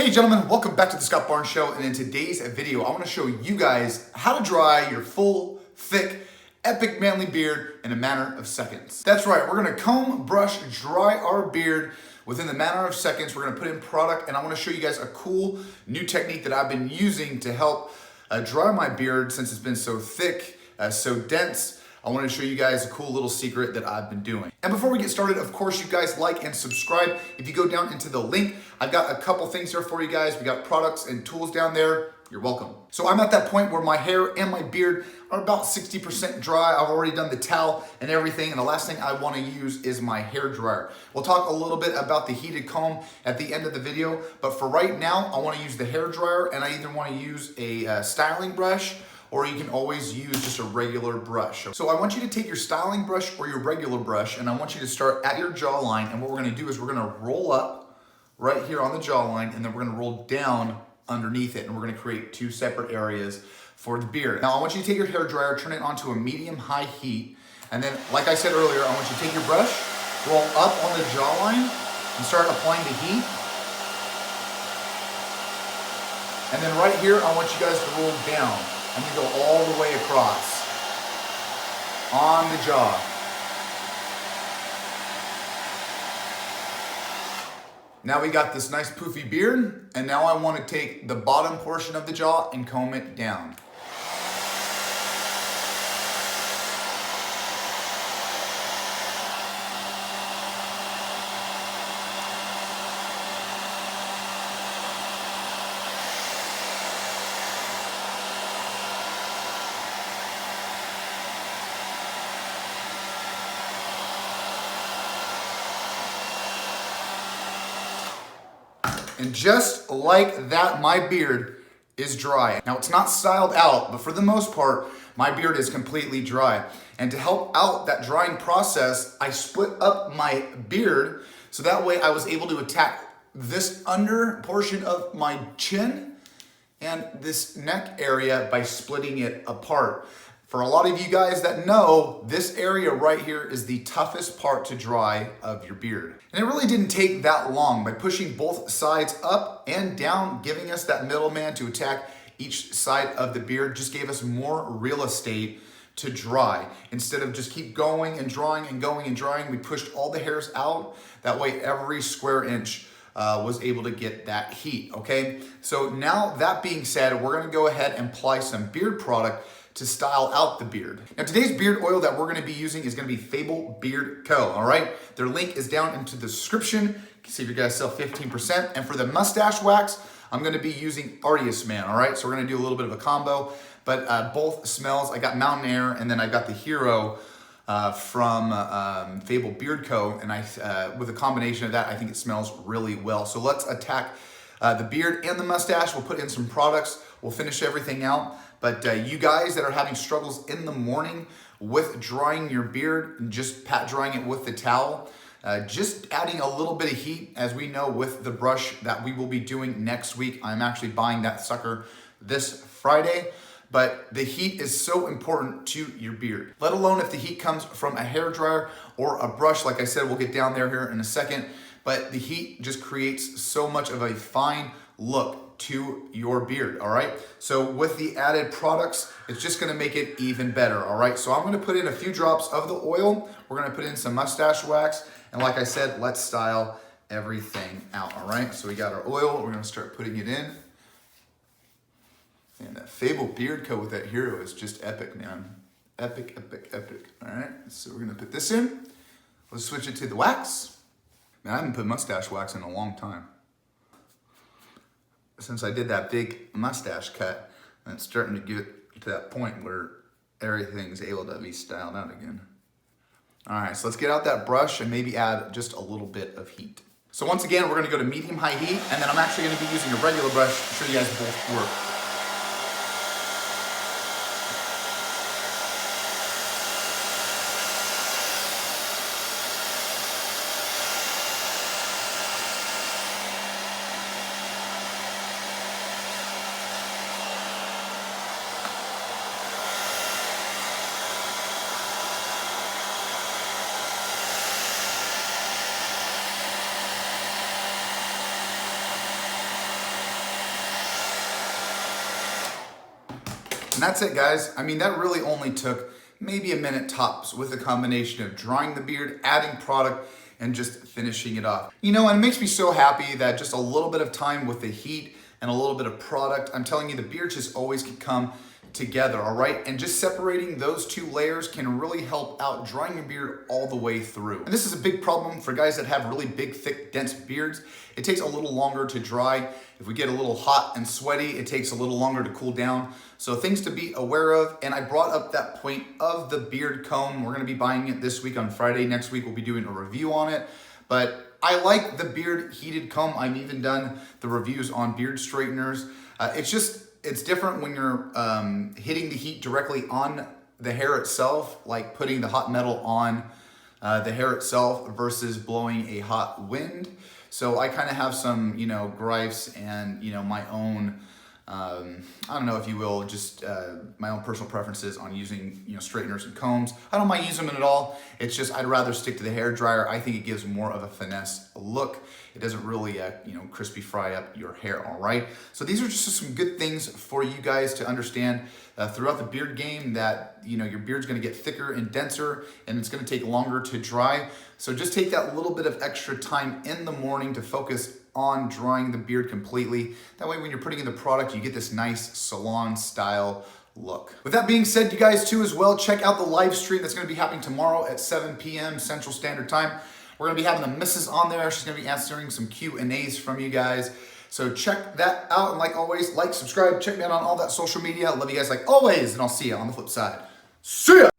Hey gentlemen, welcome back to the Scott Barnes Show, and in today's video I want to show you guys how to dry your full, thick, epic manly beard in a matter of seconds. That's right, we're going to comb, brush, dry our beard within the matter of seconds. We're going to put in product, and I want to show you guys a cool new technique that I've been using to help dry my beard since it's been so thick, so dense. I want to show you guys a cool little secret that I've been doing. And before we get started, of course, you guys like and subscribe. If you go down into the link, I've got a couple things there for you guys. We got products and tools down there. You're welcome. So I'm at that point where my hair and my beard are about 60% dry. I've already done the towel and everything, and the last thing I want to use is my hair dryer. We'll talk a little bit about the heated comb at the end of the video, but for right now, I want to use the hair dryer, and I either want to use a styling brush, or you can always use just a regular brush. So I want you to take your styling brush or your regular brush, and I want you to start at your jawline, and what we're gonna do is we're gonna roll up right here on the jawline, and then we're gonna roll down underneath it, and we're gonna create two separate areas for the beard. Now I want you to take your hair dryer, turn it onto a medium-high heat, and then, like I said earlier, I want you to take your brush, roll up on the jawline, and start applying the heat. And then right here, I want you guys to roll down. And you go all the way across on the jaw. Now we got this nice poofy beard, and now I want to take the bottom portion of the jaw and comb it down. And just like that, my beard is dry. Now it's not styled out, but for the most part, my beard is completely dry. And to help out that drying process, I split up my beard so that way I was able to attack this under portion of my chin and this neck area by splitting it apart. For a lot of you guys that know, this area right here is the toughest part to dry of your beard. And it really didn't take that long. By pushing both sides up and down, giving us that middleman to attack each side of the beard just gave us more real estate to dry. Instead of just keep going and drawing and going and drying, we pushed all the hairs out. That way every square inch was able to get that heat, okay? So now that being said, we're gonna go ahead and apply some beard product to style out the beard. Now today's beard oil that we're gonna be using is gonna be Fable Beard Co., all right? Their link is down into the description. You can see if you guys sell 15%. And for the mustache wax, I'm gonna be using Artius Man, all right? So we're gonna do a little bit of a combo, but both smells, I got Mountain Air, and then I got the Hero from Fable Beard Co., and with a combination of that, I think it smells really well. So let's attack the beard and the mustache. We'll put in some products. We'll finish everything out. But you guys that are having struggles in the morning with drying your beard, and just pat drying it with the towel, just adding a little bit of heat, as we know with the brush that we will be doing next week. I'm actually buying that sucker this Friday. But the heat is so important to your beard, let alone if the heat comes from a hair dryer or a brush. Like I said, we'll get down there here in a second, but the heat just creates so much of a fine look to your beard, all right? So with the added products, it's just gonna make it even better, all right? So I'm gonna put in a few drops of the oil. We're gonna put in some mustache wax, and like I said, let's style everything out, all right? So we got our oil, we're gonna start putting it in. And that Fable Beard Co. with that Hero is just epic, man. Epic, epic, epic. All right, so we're gonna put this in. Let's switch it to the wax. Man, I haven't put mustache wax in a long time. Since I did that big mustache cut, and it's starting to get to that point where everything's able to be styled out again. All right, so let's get out that brush and maybe add just a little bit of heat. So once again, we're gonna go to medium-high heat, and then I'm actually gonna be using a regular brush to show you guys both work. that's it, guys. I mean, that really only took maybe a minute tops with a combination of drying the beard, adding product, and just finishing it off. You know, and it makes me so happy that just a little bit of time with the heat and a little bit of product, I'm telling you, the beard just always can come together, all right? And just separating those two layers can really help out drying your beard all the way through. And this is a big problem for guys that have really big, thick, dense beards. It takes a little longer to dry. If we get a little hot and sweaty, it takes a little longer to cool down. So things to be aware of. And I brought up that point of the beard comb. We're gonna be buying it this week on Friday. Next week, we'll be doing a review on it. But I like the beard heated comb. I've even done the reviews on beard straighteners. It's different when you're hitting the heat directly on the hair itself, like putting the hot metal on the hair itself versus blowing a hot wind. So I kind of have some, gripes and, my own, I don't know if you will, just my own personal preferences on using, straighteners and combs. I don't mind using them at all. It's just I'd rather stick to the hair dryer. I think it gives more of a finesse look. It doesn't really, crispy fry up your hair, all right? So these are just some good things for you guys to understand throughout the beard game that, your beard's gonna get thicker and denser and it's gonna take longer to dry. So just take that little bit of extra time in the morning to focus on drying the beard completely. That way when you're putting in the product, you get this nice salon style look. With that being said, you guys too as well, check out the live stream that's gonna be happening tomorrow at 7 p.m. Central Standard Time. We're gonna be having the missus on there. She's gonna be answering some Q&As from you guys. So check that out. And like always, like, subscribe, check me out on all that social media. I love you guys like always, and I'll see you on the flip side. See ya!